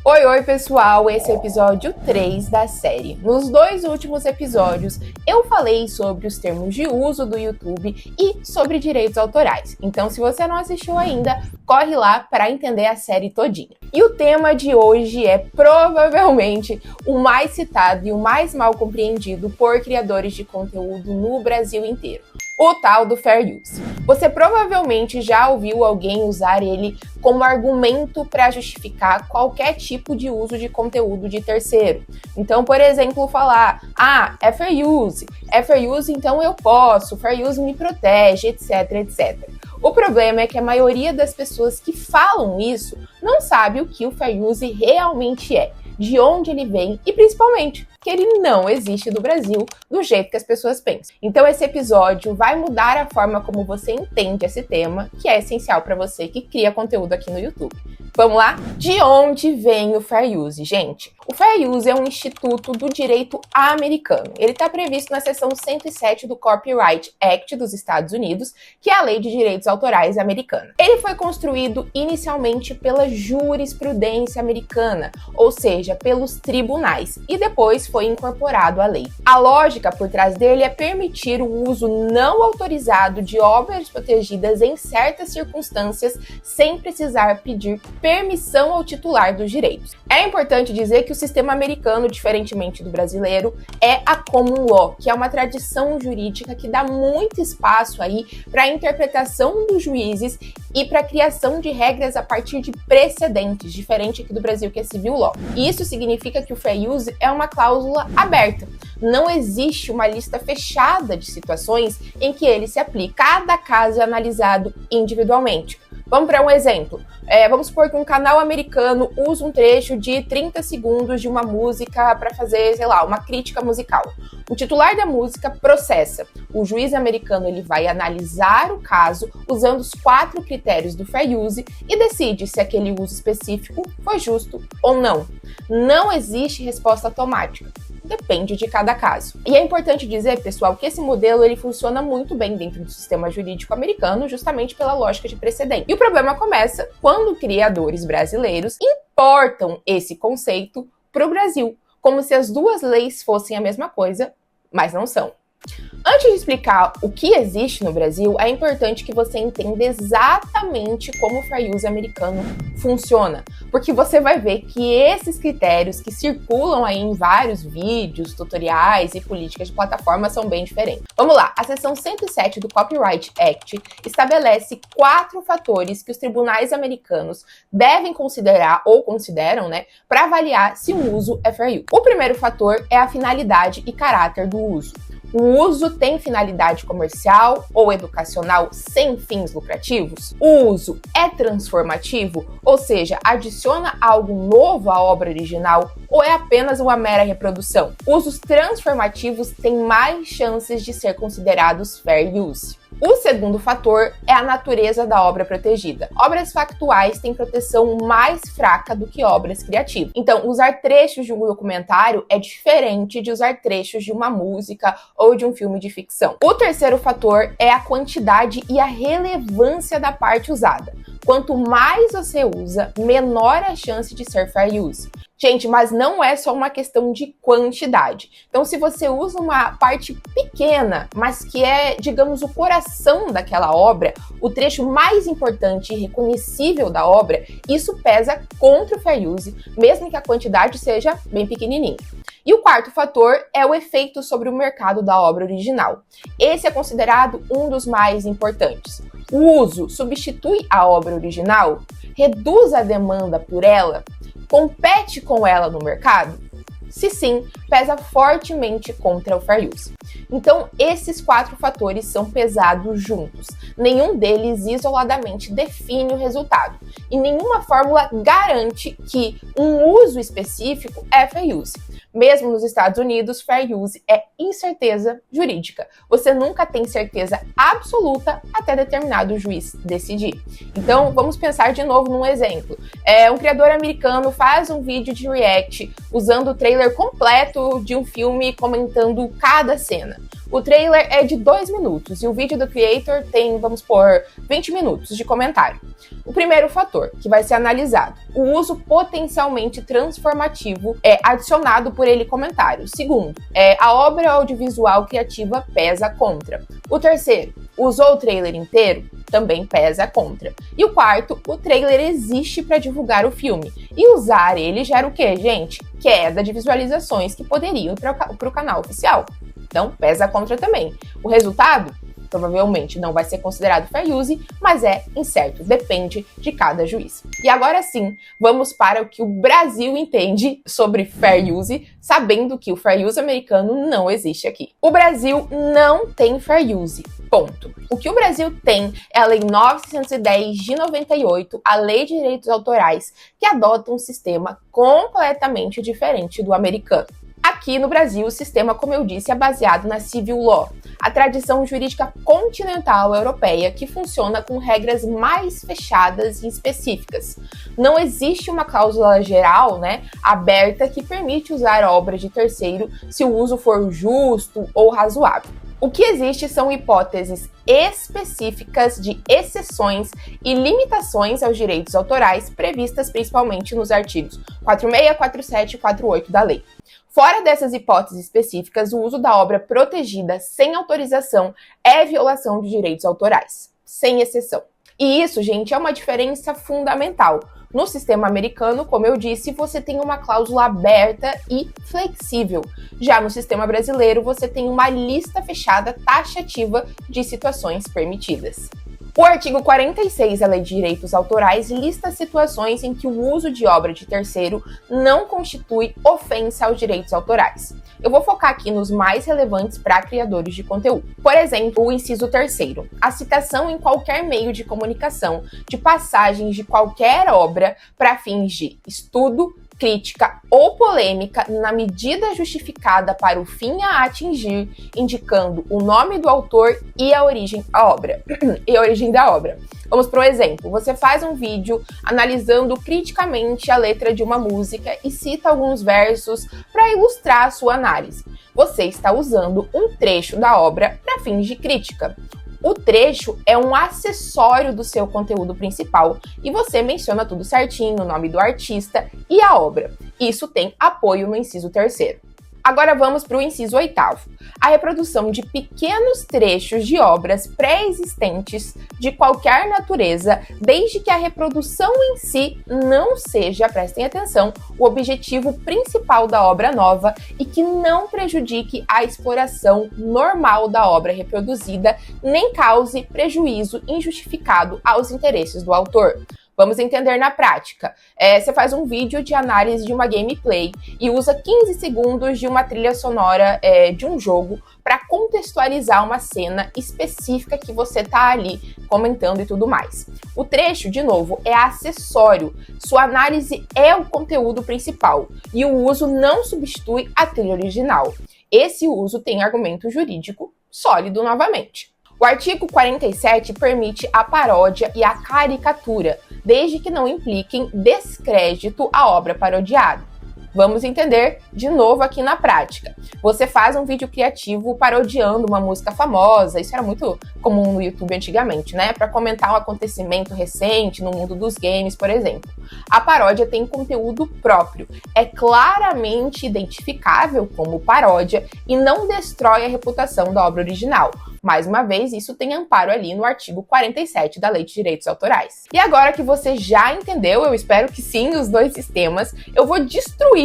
Oi, pessoal! Esse é o episódio 3 da série. Nos dois últimos episódios, eu falei sobre os termos de uso do YouTube e sobre direitos autorais. Então, se você não assistiu ainda, corre lá para entender a série todinha. E o tema de hoje é provavelmente o mais citado e o mais mal compreendido por criadores de conteúdo no Brasil inteiro. O tal do Fair Use. Você provavelmente já ouviu alguém usar ele como argumento para justificar qualquer tipo de uso de conteúdo de terceiro. Então, por exemplo, falar, é Fair Use, então eu posso, Fair Use me protege, etc, etc. O problema é que a maioria das pessoas que falam isso não sabe o que o Fair Use realmente é, de onde ele vem e principalmente que ele não existe no Brasil do jeito que as pessoas pensam. Então esse episódio vai mudar a forma como você entende esse tema, que é essencial para você que cria conteúdo aqui no YouTube. Vamos lá? De onde vem o Fair Use, gente? O Fair Use é um instituto do direito americano. Ele está previsto na seção 107 do Copyright Act dos Estados Unidos, que é a lei de direitos autorais americana. Ele foi construído inicialmente pela jurisprudência americana, ou seja, pelos tribunais, e depois foi incorporado à lei. A lógica por trás dele é permitir o uso não autorizado de obras protegidas em certas circunstâncias, sem precisar pedir permissão ao titular dos direitos. É importante dizer que o sistema americano, diferentemente do brasileiro, é a common law, que é uma tradição jurídica que dá muito espaço aí para a interpretação dos juízes e para a criação de regras a partir de precedentes, diferente aqui do Brasil, que é civil law. E isso significa que o fair use é uma cláusula aberta. Não existe uma lista fechada de situações em que ele se aplica. Cada caso é analisado individualmente. Vamos para um exemplo. Vamos supor que um canal americano usa um trecho de 30 segundos de uma música para fazer, uma crítica musical. O titular da música processa. O juiz americano ele vai analisar o caso usando os 4 critérios do fair use e decide se aquele uso específico foi justo ou não. Não existe resposta automática. Depende de cada caso. E é importante dizer, pessoal, que esse modelo ele funciona muito bem dentro do sistema jurídico americano, justamente pela lógica de precedente. E o problema começa quando criadores brasileiros importam esse conceito para o Brasil, como se as duas leis fossem a mesma coisa, mas não são. Antes de explicar o que existe no Brasil, é importante que você entenda exatamente como o fair use americano funciona, porque você vai ver que esses critérios que circulam aí em vários vídeos, tutoriais e políticas de plataforma são bem diferentes. Vamos lá, a seção 107 do Copyright Act estabelece 4 fatores que os tribunais americanos devem considerar ou consideram, para avaliar se o uso é fair use. O primeiro fator é a finalidade e caráter do uso. O uso tem finalidade comercial ou educacional sem fins lucrativos? O uso é transformativo, ou seja, adiciona algo novo à obra original ou é apenas uma mera reprodução? Usos transformativos têm mais chances de ser considerados fair use. O segundo fator é a natureza da obra protegida. Obras factuais têm proteção mais fraca do que obras criativas. Então, usar trechos de um documentário é diferente de usar trechos de uma música ou de um filme de ficção. O terceiro fator é a quantidade e a relevância da parte usada. Quanto mais você usa, menor a chance de ser fair use. Gente, mas não é só uma questão de quantidade. Então, se você usa uma parte pequena, mas que é, digamos, o coração daquela obra, o trecho mais importante e reconhecível da obra, isso pesa contra o fair use, mesmo que a quantidade seja bem pequenininha. E o quarto fator é o efeito sobre o mercado da obra original. Esse é considerado um dos mais importantes. O uso substitui a obra original? Reduz a demanda por ela? Compete com ela no mercado? Se sim, pesa fortemente contra o fair use. Então, esses 4 fatores são pesados juntos. Nenhum deles isoladamente define o resultado. E nenhuma fórmula garante que um uso específico é fair use. Mesmo nos Estados Unidos, fair use é incerteza jurídica. Você nunca tem certeza absoluta até determinado juiz decidir. Então, vamos pensar de novo num exemplo. Um criador americano faz um vídeo de react usando o trailer completo de um filme comentando cada cena. O trailer é de 2 minutos e o vídeo do creator tem, vamos pôr, 20 minutos de comentário. O primeiro fator que vai ser analisado, o uso potencialmente transformativo adicionado por ele comentário. Segundo, a obra audiovisual criativa pesa contra. O terceiro, usou o trailer inteiro? Também pesa contra. E o quarto, o trailer existe para divulgar o filme. E usar ele gera o quê, gente? Queda de visualizações que poderiam ir para o canal oficial. Então, pesa contra também. O resultado? Provavelmente não vai ser considerado fair use, mas é incerto, depende de cada juiz. E agora sim, vamos para o que o Brasil entende sobre fair use, sabendo que o fair use americano não existe aqui. O Brasil não tem fair use, ponto. O que o Brasil tem é a Lei 910 de 98, a Lei de Direitos Autorais, que adota um sistema completamente diferente do americano. Aqui no Brasil, o sistema, como eu disse, é baseado na Civil Law, a tradição jurídica continental europeia que funciona com regras mais fechadas e específicas. Não existe uma cláusula geral, aberta que permite usar obras de terceiro se o uso for justo ou razoável. O que existe são hipóteses específicas de exceções e limitações aos direitos autorais previstas principalmente nos artigos 46, 47 e 48 da lei. Fora dessas hipóteses específicas, o uso da obra protegida sem autorização é violação de direitos autorais, sem exceção. E isso, gente, é uma diferença fundamental. No sistema americano, como eu disse, você tem uma cláusula aberta e flexível. Já no sistema brasileiro, você tem uma lista fechada taxativa de situações permitidas. O artigo 46 da Lei de Direitos Autorais lista situações em que o uso de obra de terceiro não constitui ofensa aos direitos autorais. Eu vou focar aqui nos mais relevantes para criadores de conteúdo. Por exemplo, o inciso 3º, a citação em qualquer meio de comunicação de passagens de qualquer obra para fins de estudo, crítica ou polêmica na medida justificada para o fim a atingir, indicando o nome do autor e a origem da obra. Vamos para um exemplo. Você faz um vídeo analisando criticamente a letra de uma música e cita alguns versos para ilustrar a sua análise. Você está usando um trecho da obra para fins de crítica. O trecho é um acessório do seu conteúdo principal e você menciona tudo certinho, o nome do artista e a obra. Isso tem apoio no inciso 3º. Agora vamos para o inciso 8º. A reprodução de pequenos trechos de obras pré-existentes de qualquer natureza, desde que a reprodução em si não seja, prestem atenção, o objetivo principal da obra nova e que não prejudique a exploração normal da obra reproduzida, nem cause prejuízo injustificado aos interesses do autor. Vamos entender na prática. Você faz um vídeo de análise de uma gameplay e usa 15 segundos de uma trilha sonora de um jogo para contextualizar uma cena específica que você está ali comentando e tudo mais. O trecho, de novo, é acessório. Sua análise é o conteúdo principal e o uso não substitui a trilha original. Esse uso tem argumento jurídico sólido novamente. O artigo 47 permite a paródia e a caricatura, desde que não impliquem descrédito à obra parodiada. Vamos entender de novo aqui na prática. Você faz um vídeo criativo parodiando uma música famosa, isso era muito comum no YouTube antigamente, para comentar um acontecimento recente no mundo dos games, por exemplo. A paródia tem conteúdo próprio, é claramente identificável como paródia e não destrói a reputação da obra original. Mais uma vez, isso tem amparo ali no artigo 47 da Lei de Direitos Autorais. E agora que você já entendeu, eu espero que sim, os dois sistemas, eu vou destruir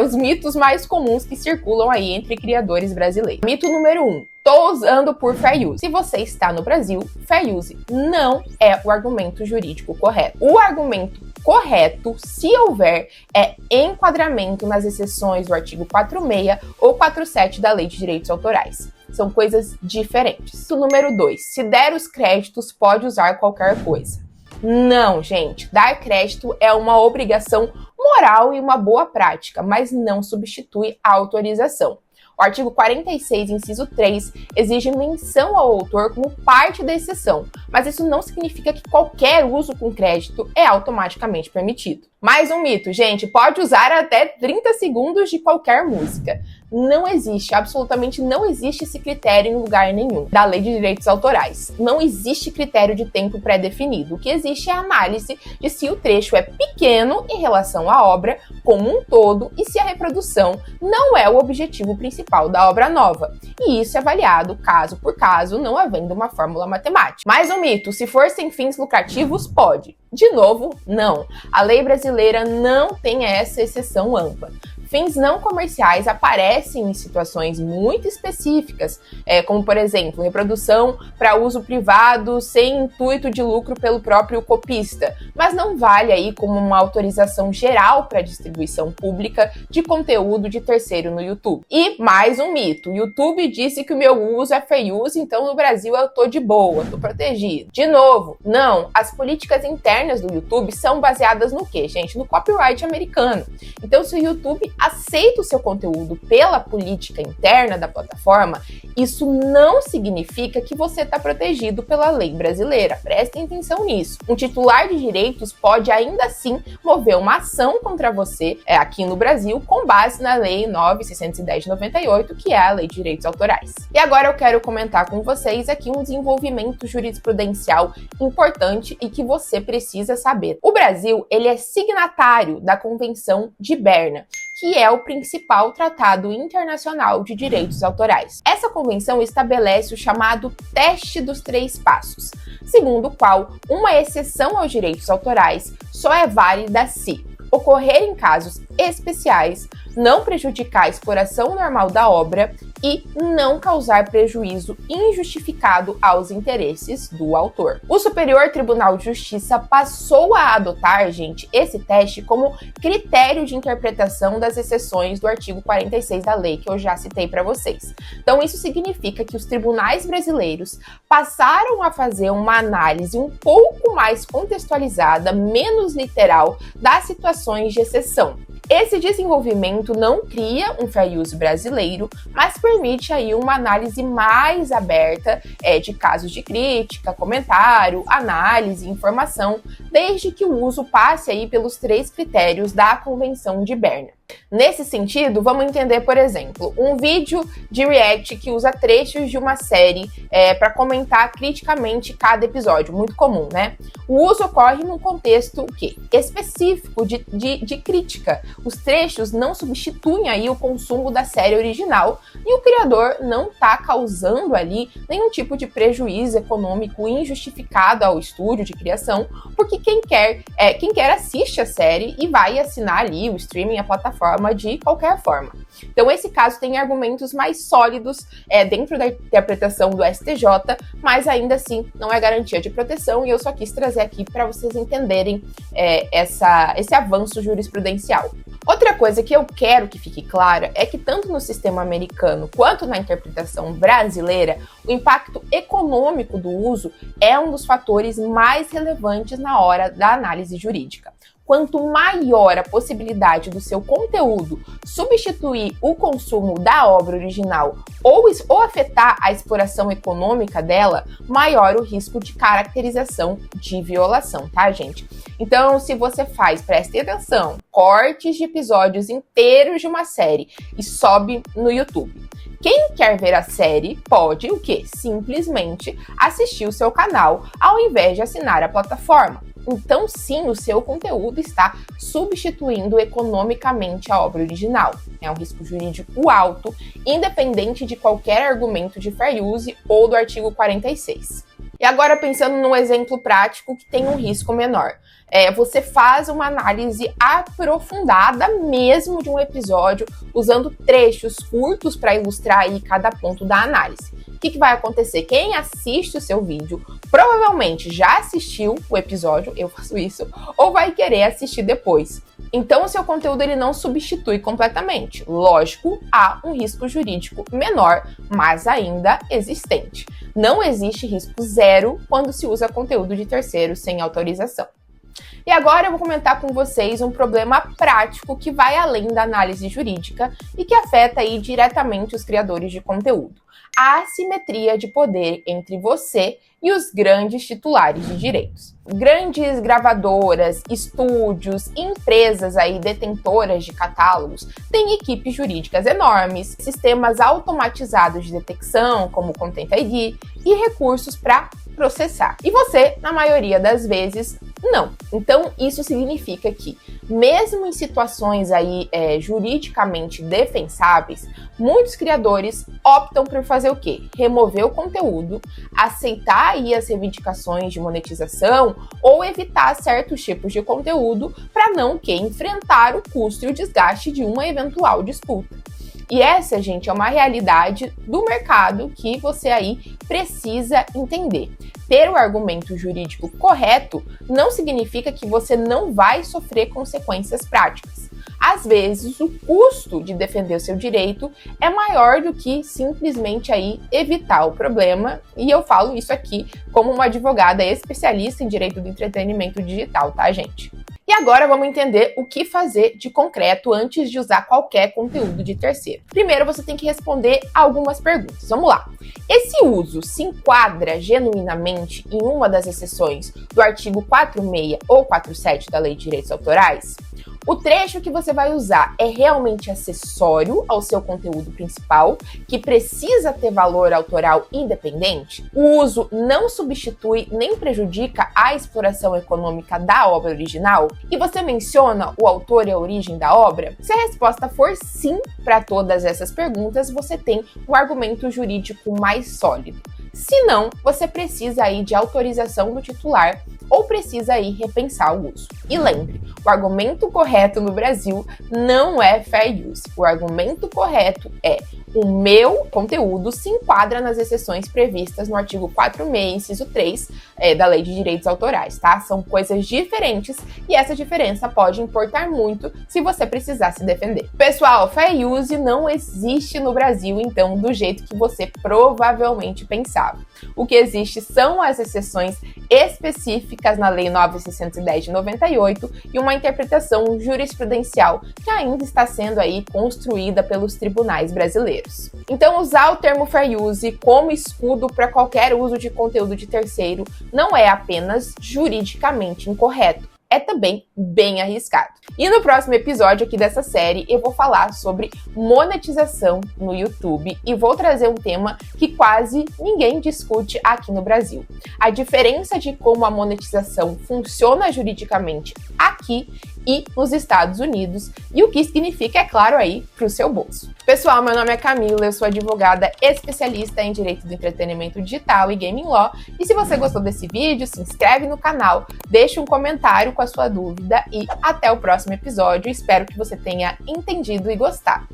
os mitos mais comuns que circulam aí entre criadores brasileiros. Mito número 1. Tô usando por fair use. Se você está no Brasil, fair use não é o argumento jurídico correto. O argumento correto, se houver, é enquadramento nas exceções do artigo 46 ou 47 da Lei de Direitos Autorais. São coisas diferentes. O número 2. Se der os créditos, pode usar qualquer coisa. Não, gente. Dar crédito é uma obrigação moral e uma boa prática, mas não substitui a autorização. O artigo 46, inciso 3, exige menção ao autor como parte da exceção, mas isso não significa que qualquer uso com crédito é automaticamente permitido. Mais um mito, gente, pode usar até 30 segundos de qualquer música. Não existe, absolutamente não existe esse critério em lugar nenhum da Lei de Direitos Autorais. Não existe critério de tempo pré-definido. O que existe é a análise de se o trecho é pequeno em relação à obra como um todo e se a reprodução não é o objetivo principal da obra nova. E isso é avaliado caso por caso, não havendo uma fórmula matemática. Mais um mito: se for sem fins lucrativos, pode. De novo, não. A lei brasileira não tem essa exceção ampla. Fins não comerciais aparecem em situações muito específicas, como, por exemplo, reprodução para uso privado sem intuito de lucro pelo próprio copista, mas não vale aí como uma autorização geral para distribuição pública de conteúdo de terceiro no YouTube. E mais um mito: o YouTube disse que o meu uso é fair use, então no Brasil eu tô de boa, tô protegido. De novo, não. As políticas internas do YouTube são baseadas no quê, gente? No copyright americano. Então, se o YouTube aceita o seu conteúdo pela política interna da plataforma, isso não significa que você está protegido pela lei brasileira. Prestem atenção nisso. Um titular de direitos pode ainda assim mover uma ação contra você aqui no Brasil com base na Lei 9.610 de 98, que é a Lei de Direitos Autorais. E agora eu quero comentar com vocês aqui um desenvolvimento jurisprudencial importante e que você precisa saber. O Brasil, ele é signatário da Convenção de Berna, que é o principal tratado internacional de direitos autorais. Essa convenção estabelece o chamado teste dos 3 passos, segundo o qual uma exceção aos direitos autorais só é válida se ocorrer em casos especiais, não prejudicar a exploração normal da obra e não causar prejuízo injustificado aos interesses do autor. O Superior Tribunal de Justiça passou a adotar, gente, esse teste como critério de interpretação das exceções do artigo 46 da lei que eu já citei para vocês. Então, isso significa que os tribunais brasileiros passaram a fazer uma análise um pouco mais contextualizada, menos literal, das situações de exceção. Esse desenvolvimento não cria um fair use brasileiro, mas permite aí uma análise mais aberta de casos de crítica, comentário, análise, informação, desde que o uso passe aí pelos 3 critérios da Convenção de Berna. Nesse sentido, vamos entender, por exemplo, um vídeo de react que usa trechos de uma série para comentar criticamente cada episódio, muito comum, né? O uso ocorre num contexto específico de crítica. Os trechos não substituem aí o consumo da série original e o criador não está causando ali nenhum tipo de prejuízo econômico injustificado ao estúdio de criação, porque quem quer assiste a série e vai assinar ali o streaming, a plataforma de qualquer forma. Então, esse caso tem argumentos mais sólidos dentro da interpretação do STJ, mas ainda assim não é garantia de proteção, e eu só quis trazer aqui para vocês entenderem esse avanço jurisprudencial. Outra coisa que eu quero que fique clara é que tanto no sistema americano quanto na interpretação brasileira, o impacto econômico do uso é um dos fatores mais relevantes na hora da análise jurídica. Quanto maior a possibilidade do seu conteúdo substituir o consumo da obra original ou afetar a exploração econômica dela, maior o risco de caracterização de violação, tá, gente? Então, se você preste atenção, cortes de episódios inteiros de uma série e sobe no YouTube, quem quer ver a série pode simplesmente assistir o seu canal ao invés de assinar a plataforma. Então, sim, o seu conteúdo está substituindo economicamente a obra original. É um risco jurídico alto, independente de qualquer argumento de fair use ou do artigo 46. E agora, pensando num exemplo prático que tem um risco menor. Você faz uma análise aprofundada mesmo de um episódio, usando trechos curtos para ilustrar aí cada ponto da análise. O que vai acontecer? Quem assiste o seu vídeo provavelmente já assistiu o episódio, eu faço isso, ou vai querer assistir depois. Então, o seu conteúdo ele não substitui completamente. Lógico, há um risco jurídico menor, mas ainda existente. Não existe risco zero quando se usa conteúdo de terceiros sem autorização. E agora eu vou comentar com vocês um problema prático que vai além da análise jurídica e que afeta aí diretamente os criadores de conteúdo: a assimetria de poder entre você e os grandes titulares de direitos. Grandes gravadoras, estúdios e empresas aí detentoras de catálogos têm equipes jurídicas enormes, sistemas automatizados de detecção, como o Content ID, e recursos para processar. E você, na maioria das vezes, não. Então, isso significa que, mesmo em situações aí juridicamente defensáveis, muitos criadores optam por fazer o quê? Remover o conteúdo, aceitar aí as reivindicações de monetização ou evitar certos tipos de conteúdo para não enfrentar o custo e o desgaste de uma eventual disputa. E essa, gente, é uma realidade do mercado que você aí precisa entender. Ter o argumento jurídico correto não significa que você não vai sofrer consequências práticas. Às vezes, o custo de defender o seu direito é maior do que simplesmente aí evitar o problema, e eu falo isso aqui como uma advogada especialista em direito do entretenimento digital, tá, gente? E agora vamos entender o que fazer de concreto antes de usar qualquer conteúdo de terceiro. Primeiro, você tem que responder algumas perguntas. Vamos lá. Esse uso se enquadra genuinamente em uma das exceções do artigo 46 ou 47 da Lei de Direitos Autorais? O trecho que você vai usar é realmente acessório ao seu conteúdo principal, que precisa ter valor autoral independente? O uso não substitui nem prejudica a exploração econômica da obra original? E você menciona o autor e a origem da obra? Se a resposta for sim para todas essas perguntas, você tem um argumento jurídico mais sólido. Se não, você precisa aí de autorização do titular ou precisa aí repensar o uso. E lembre, o argumento correto no Brasil não é fair use. O argumento correto é: o meu conteúdo se enquadra nas exceções previstas no artigo 46, inciso 3, da Lei de Direitos Autorais, tá? São coisas diferentes e essa diferença pode importar muito se você precisar se defender. Pessoal, fair use não existe no Brasil, então, do jeito que você provavelmente pensava. O que existe são as exceções específicas na Lei 9.610 de 98 e uma interpretação jurisprudencial que ainda está sendo aí construída pelos tribunais brasileiros. Então, usar o termo fair use como escudo para qualquer uso de conteúdo de terceiro não é apenas juridicamente incorreto, é também bem arriscado. E no próximo episódio aqui dessa série, eu vou falar sobre monetização no YouTube e vou trazer um tema que quase ninguém discute aqui no Brasil: a diferença de como a monetização funciona juridicamente aqui e nos Estados Unidos, e o que significa, é claro, aí para o seu bolso. Pessoal, meu nome é Camila, eu sou advogada especialista em direito do entretenimento digital e gaming law, e se você gostou desse vídeo, se inscreve no canal, deixa um comentário com a sua dúvida e até o próximo episódio. Espero que você tenha entendido e gostado.